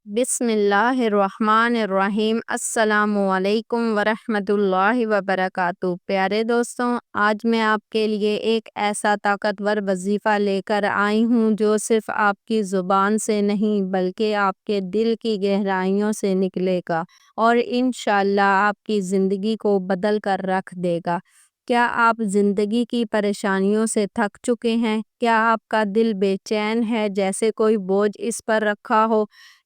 بسم اللہ الرحمن الرحیم۔ السلام علیکم ورحمۃ اللہ وبرکاتہ۔ پیارے دوستوں، آج میں آپ کے لیے ایک ایسا طاقتور وظیفہ لے کر آئی ہوں جو صرف آپ کی زبان سے نہیں بلکہ آپ کے دل کی گہرائیوں سے نکلے گا اور انشاءاللہ آپ کی زندگی کو بدل کر رکھ دے گا۔ کیا آپ زندگی کی پریشانیوں سے تھک چکے ہیں؟ کیا آپ کا دل بے چین ہے جیسے کوئی بوجھ اس پر رکھا ہو؟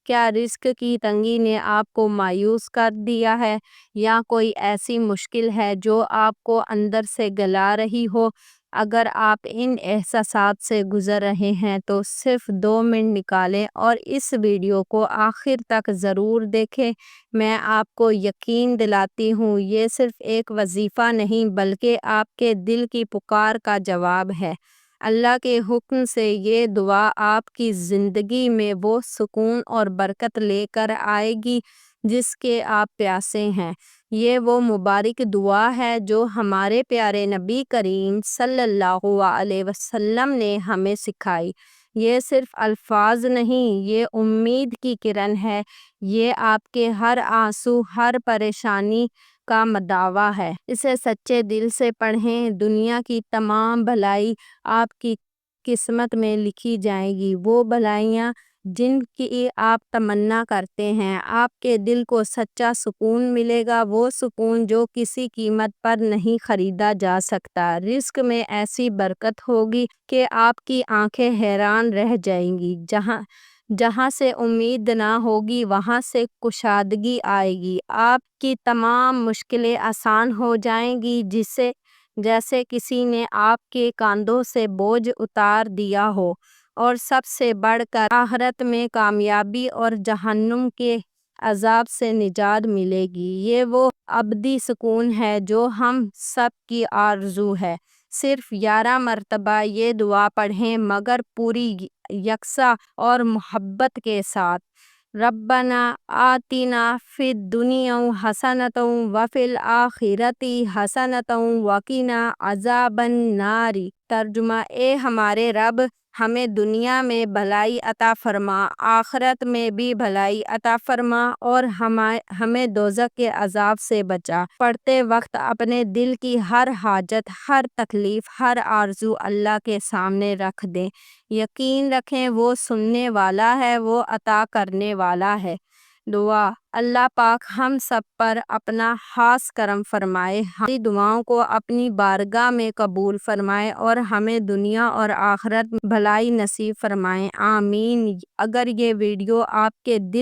کیا رزق کی تنگی نے آپ کو مایوس کر دیا ہے یا کوئی ایسی مشکل ہے جو آپ کو اندر سے گلا رہی ہو؟ اگر آپ ان احساسات سے گزر رہے ہیں تو صرف 2 منٹ نکالیں اور اس ویڈیو کو آخر تک ضرور دیکھیں۔ میں آپ کو یقین دلاتی ہوں یہ صرف ایک وظیفہ نہیں بلکہ آپ کے دل کی پکار کا جواب ہے۔ اللہ کے حکم سے یہ دعا آپ کی زندگی میں وہ سکون اور برکت لے کر آئے گی جس کے آپ پیاسے ہیں۔ یہ وہ مبارک دعا ہے جو ہمارے پیارے نبی کریم صلی اللہ علیہ وسلم نے ہمیں سکھائی۔ یہ صرف الفاظ نہیں، یہ امید کی کرن ہے۔ یہ آپ کے ہر آنسو، ہر پریشانی کا مداوا ہے۔ اسے سچے دل سے پڑھیں، دنیا کی تمام بھلائی آپ کی قسمت میں لکھی جائے گی۔ وہ بھلائیاں جن کی آپ تمنا کرتے ہیں، آپ کے دل کو سچا سکون ملے گا، وہ سکون جو کسی قیمت پر نہیں خریدا جا سکتا۔ رزق میں ایسی برکت ہوگی کہ آپ کی آنکھیں حیران رہ جائیں گی۔ جہاں سے امید نہ ہوگی وہاں سے کشادگی آئے گی۔ آپ کی تمام مشکلیں آسان ہو جائیں گی جیسے کسی نے آپ کے کاندھوں سے بوجھ اتار دیا ہو۔ اور سب سے بڑھ کر آخرت میں کامیابی اور جہنم کے عذاب سے نجات ملے گی۔ یہ وہ ابدی سکون ہے جو ہم سب کی آرزو ہے۔ صرف 11 مرتبہ یہ دعا پڑھیں مگر پوری یکساں اور محبت کے ساتھ۔ ربنا آتنا فی الدنیا حسنۃ وفی الآخرۃ حسنۃ وقنا عذاب النار۔ ترجمہ: اے ہمارے رب، ہمیں دنیا میں بھلائی عطا فرما، آخرت میں بھی بھلائی عطا فرما اور ہمیں دوزخ کے عذاب سے بچا۔ پڑھتے وقت اپنے دل کی ہر حاجت، ہر تکلیف، ہر آرزو اللہ کے سامنے رکھ دیں۔ یقین رکھیں وہ سننے والا ہے، وہ عطا کرنے والا ہے۔ دعا: اللہ پاک ہم سب پر اپنا خاص کرم فرمائے، ہماری دعاؤں کو اپنی بارگاہ میں قبول فرمائے اور ہمیں دنیا اور آخرت میں بھلائی نصیب فرمائے، آمین۔ اگر یہ ویڈیو آپ کے دل